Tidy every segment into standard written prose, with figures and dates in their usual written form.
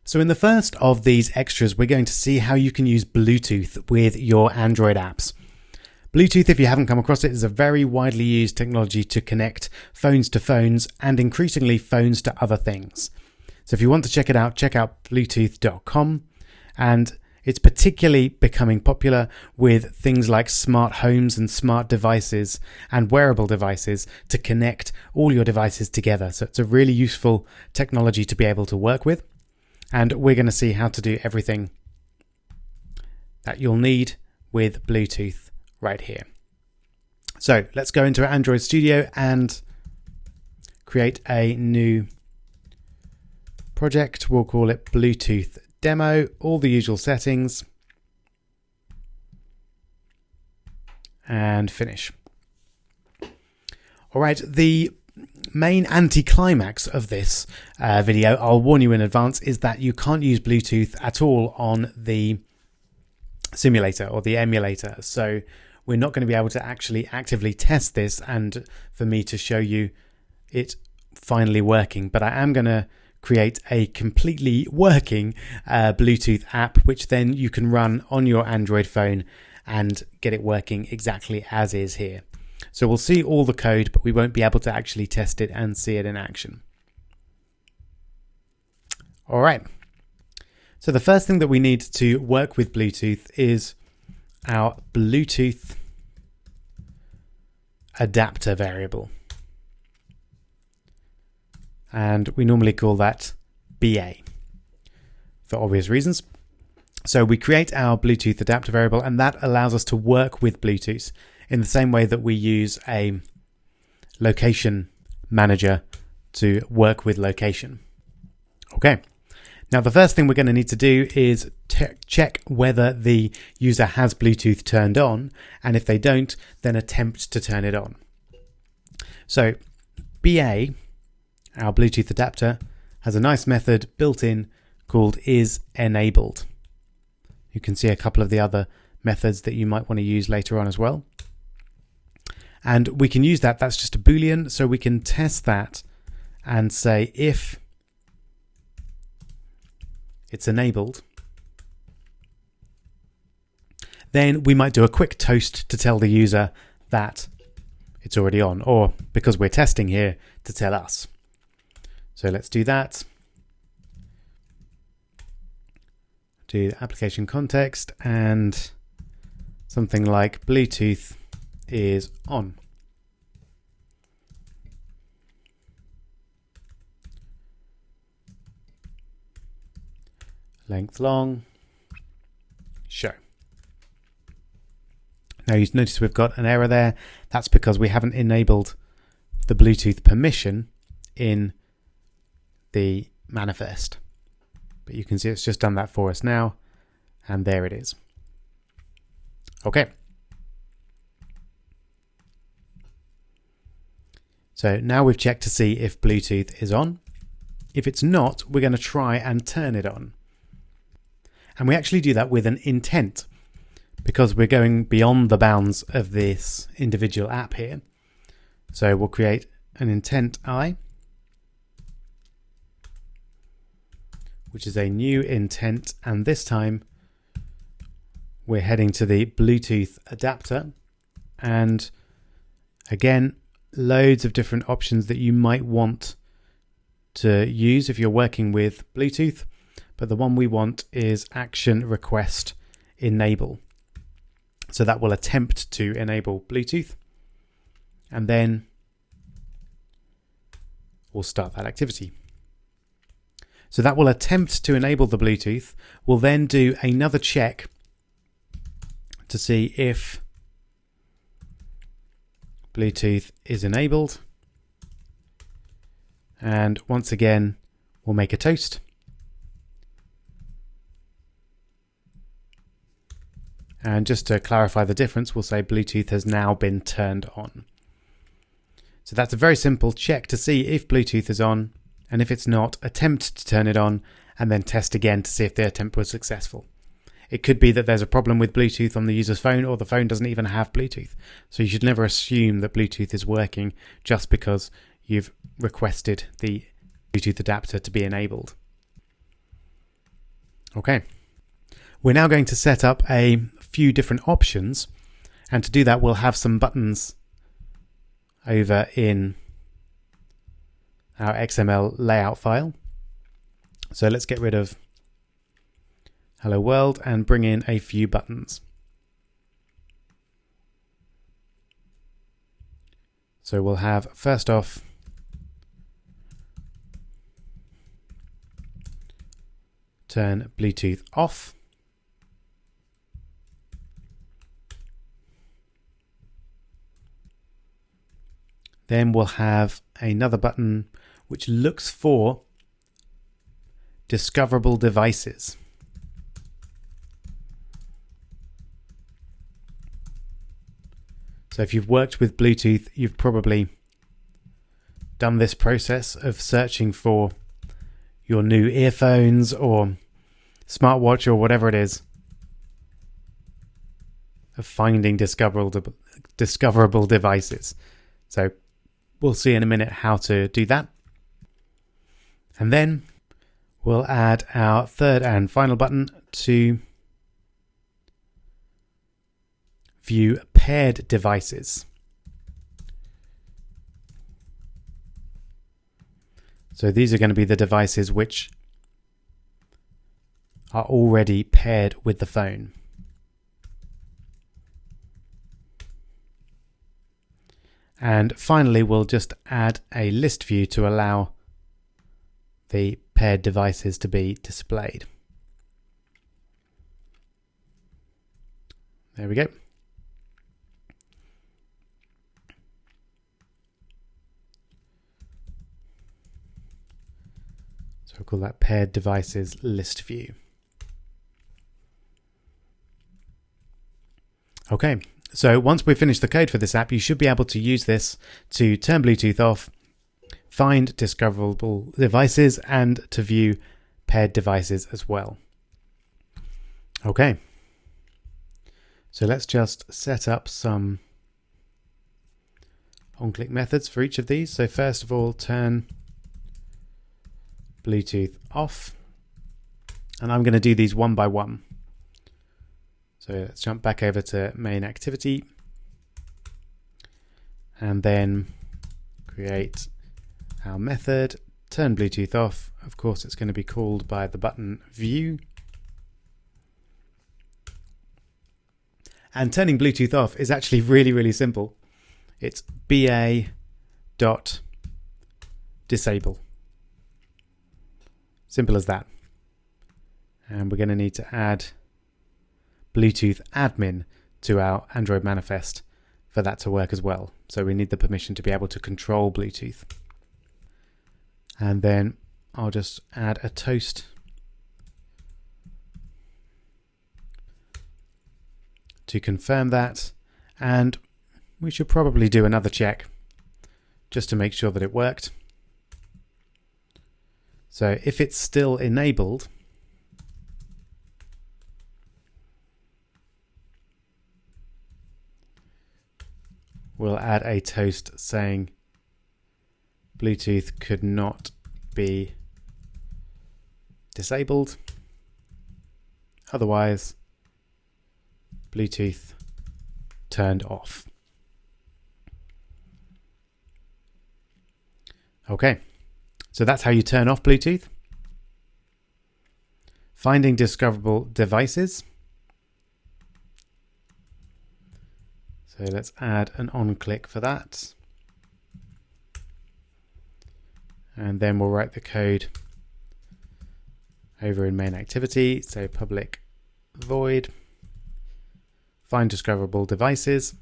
So in the first of these extras, we're going to see how you can use Bluetooth with your Android apps. Bluetooth, if you haven't come across it, is a very widely used technology to connect phones to phones and increasingly phones to other things. So if you want to check it out, check out Bluetooth.com, and it's particularly becoming popular with things like smart homes and smart devices and wearable devices to connect all your devices together. So it's a really useful technology to be able to work with. And we're going to see how to do everything that you'll need with Bluetooth right here. So let's go into Android Studio and create a new project. We'll call it Bluetooth Demo, all the usual settings, and finish. All right, the main anticlimax of this video, I'll warn you in advance, is that you can't use Bluetooth at all on the simulator or the emulator. So we're not going to be able to actually actively test this and for me to show you it finally working. But I am going to create a completely working Bluetooth app, which then you can run on your Android phone and get it working exactly as is here. So we'll see all the code, but we won't be able to actually test it and see it in action. All right. So the first thing that we need to work with Bluetooth is our Bluetooth adapter variable. And we normally call that BA for obvious reasons. So we create our Bluetooth adapter variable, and that allows us to work with Bluetooth in the same way that we use a location manager to work with location. Okay. Now the first thing we're going to need to do is check whether the user has Bluetooth turned on, and if they don't, then attempt to turn it on. So BA, our Bluetooth adapter, has a nice method built in called isEnabled. You can see a couple of the other methods that you might want to use later on as well. And we can use that. That's just a Boolean, so we can test that and say if it's enabled, then we might do a quick toast to tell the user that it's already on, or because we're testing here, to tell us. So let's do that. Do the application context and something like Bluetooth is on. Length long, show. Now you notice we've got an error there. That's because we haven't enabled the Bluetooth permission in the manifest. But you can see it's just done that for us now, and there it is. Okay. So now we've checked to see if Bluetooth is on. If it's not, we're going to try and turn it on. And we actually do that with an intent, because we're going beyond the bounds of this individual app here. So we'll create an intent I, which is a new intent, and this time we're heading to the Bluetooth adapter, and again, loads of different options that you might want to use if you're working with Bluetooth, but the one we want is action request enable. So that will attempt to enable Bluetooth, and then we'll start that activity. So that will attempt to enable the Bluetooth. We'll then do another check to see if Bluetooth is enabled. And once again, we'll make a toast. And just to clarify the difference, we'll say Bluetooth has now been turned on. So that's a very simple check to see if Bluetooth is on. And if it's not, attempt to turn it on and then test again to see if the attempt was successful. It could be that there's a problem with Bluetooth on the user's phone, or the phone doesn't even have Bluetooth. So you should never assume that Bluetooth is working just because you've requested the Bluetooth adapter to be enabled. Okay. We're now going to set up a few different options, and to do that we'll have some buttons over in our XML layout file. So let's get rid of Hello World and bring in a few buttons. So we'll have, first off, turn Bluetooth off. Then we'll have another button which looks for discoverable devices. So if you've worked with Bluetooth, you've probably done this process of searching for your new earphones or smartwatch or whatever it is, of finding discoverable devices. So we'll see in a minute how to do that. And then we'll add our third and final button to view paired devices. So these are going to be the devices which are already paired with the phone. And finally, we'll just add a list view to allow the paired devices to be displayed. There we go. So we'll call that paired devices list view. Okay, so once we've finished the code for this app, you should be able to use this to turn Bluetooth off, find discoverable devices, and to view paired devices as well. Okay, so let's just set up some on-click methods for each of these. So first of all, turn Bluetooth off, and I'm going to do these one by one. So let's jump back over to main activity and then create our method, turn Bluetooth off. Of course, it's going to be called by the button view. And turning Bluetooth off is actually really simple. It's ba.disable. Simple as that. And we're going to need to add Bluetooth admin to our Android manifest for that to work as well. So we need the permission to be able to control Bluetooth. And then I'll just add a toast to confirm that. And we should probably do another check just to make sure that it worked. So if it's still enabled, we'll add a toast saying Bluetooth could not be disabled. Otherwise, Bluetooth turned off. Okay, so that's how you turn off Bluetooth. Finding discoverable devices. So let's add an on-click for that. And then we'll write the code over in main activity. So public void find discoverable devices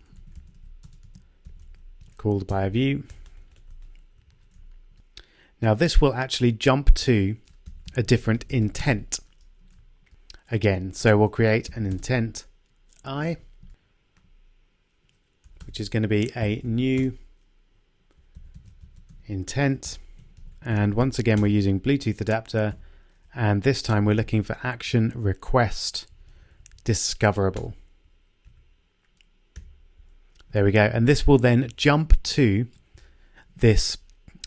called by a view. Now this will actually jump to a different intent again. So we'll create an intent I, which is going to be a new intent. And once again, we're using Bluetooth adapter. And this time we're looking for action request discoverable. There we go. And this will then jump to this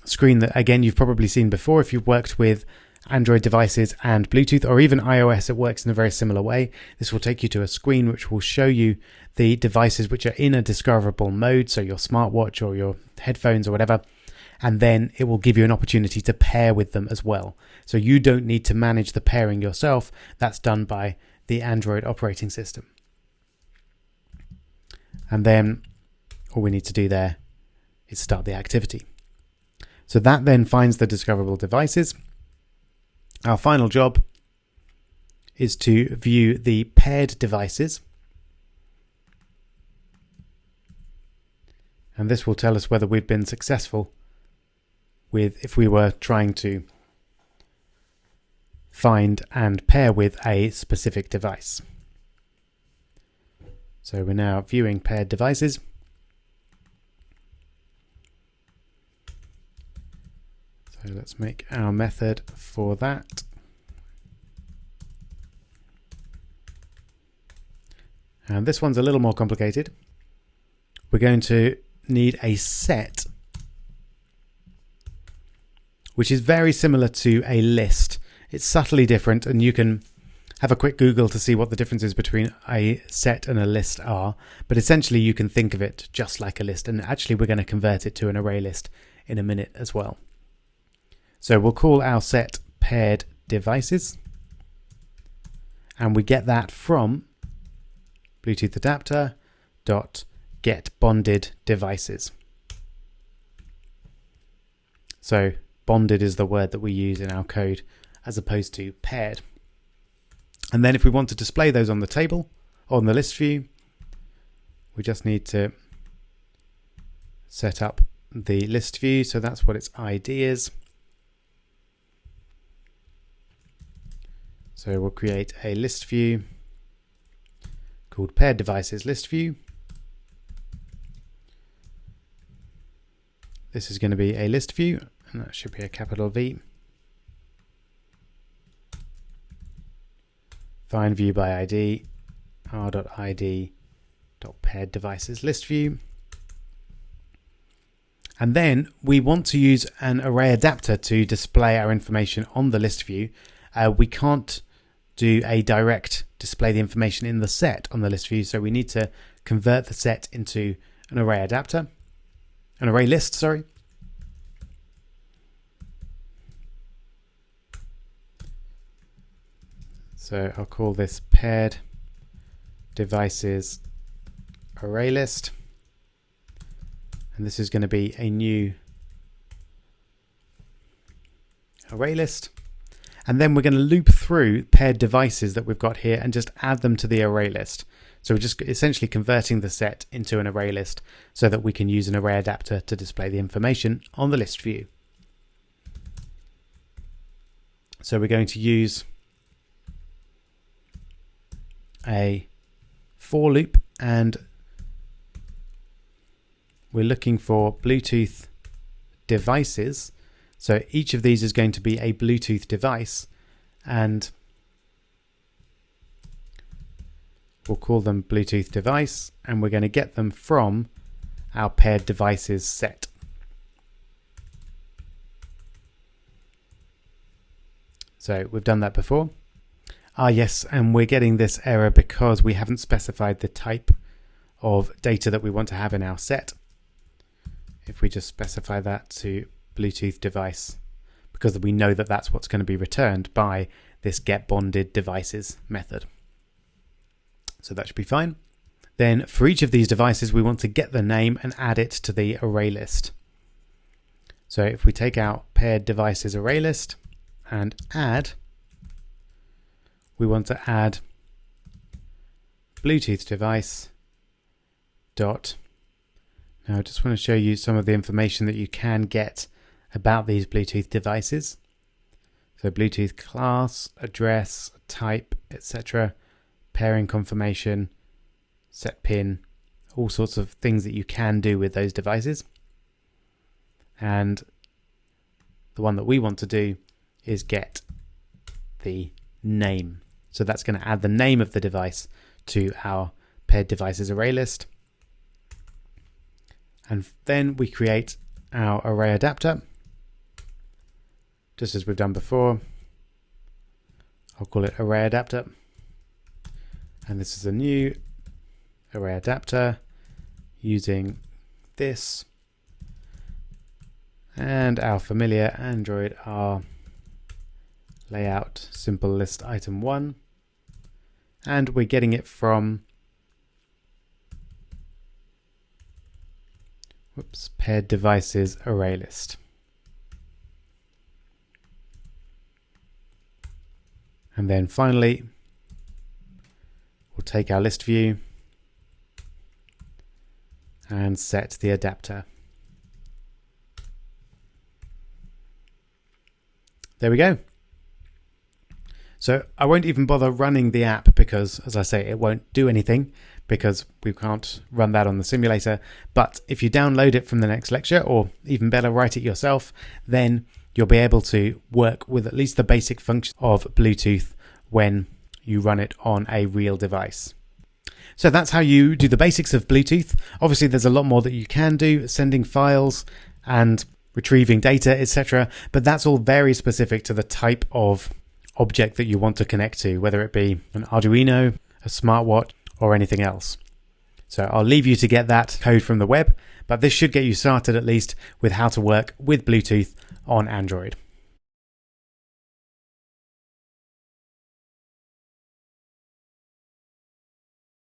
screen that, again, you've probably seen before if you've worked with Android devices and Bluetooth, or even iOS, it works in a very similar way. This will take you to a screen which will show you the devices which are in a discoverable mode, so your smartwatch or your headphones or whatever, and then it will give you an opportunity to pair with them as well. So you don't need to manage the pairing yourself. That's done by the Android operating system. And then all we need to do there is start the activity. So that then finds the discoverable devices. Our final job is to view the paired devices. And this will tell us whether we've been successful with if we were trying to find and pair with a specific device. So we're now viewing paired devices. So let's make our method for that. And this one's a little more complicated. We're going to need a set, which is very similar to a list. It's subtly different, and you can have a quick Google to see what the differences between a set and a list are. But essentially you can think of it just like a list, and actually we're going to convert it to an array list in a minute as well. So we'll call our set paired devices, and we get that from Bluetooth adapter dot get bonded devices. So bonded is the word that we use in our code as opposed to paired. And then if we want to display those on the table, on the list view, we just need to set up the list view. So that's what its ID is. So we'll create a list view called paired devices list view. This is going to be a list view, and that should be a capital V. Find view by ID, r.id.paired devices list view. And then we want to use an array adapter to display our information on the list view. We can't do a direct display the information in the set on the list view, so we need to convert the set into an array adapter, an array list, sorry. So I'll call this paired devices array list, and this is going to be a new array list. And then we're going to loop through paired devices that we've got here and just add them to the array list. So we're just essentially converting the set into an array list so that we can use an array adapter to display the information on the list view. So we're going to use a for loop, and we're looking for Bluetooth devices. So each of these is going to be a Bluetooth device, and we'll call them Bluetooth device, and we're going to get them from our paired devices set. So we've done that before. Yes, and we're getting this error because we haven't specified the type of data that we want to have in our set. If we just specify that to Bluetooth device, because we know that that's what's going to be returned by this get bonded devices method. So that should be fine. Then for each of these devices, we want to get the name and add it to the array list. So if we take out paired devices array list and add, we want to add Bluetooth device dot. Now I just want to show you some of the information that you can get about these Bluetooth devices. So Bluetooth class, address, type, etc., pairing confirmation, set pin, all sorts of things that you can do with those devices. And the one that we want to do is get the name. So that's going to add the name of the device to our paired devices array list. And then we create our array adapter, just as we've done before. I'll call it array adapter. And this is a new array adapter using this and our familiar Android R layout simple list item 1. And we're getting it from paired devices array list. And then finally, we'll take our list view and set the adapter. There we go. So I won't even bother running the app because, as I say, it won't do anything because we can't run that on the simulator. But if you download it from the next lecture, or even better, write it yourself, then you'll be able to work with at least the basic function of Bluetooth when you run it on a real device. So that's how you do the basics of Bluetooth. Obviously, there's a lot more that you can do, sending files and retrieving data, etc. But that's all very specific to the type of object that you want to connect to, whether it be an Arduino, a smartwatch, or anything else. So I'll leave you to get that code from the web, but this should get you started at least with how to work with Bluetooth on Android.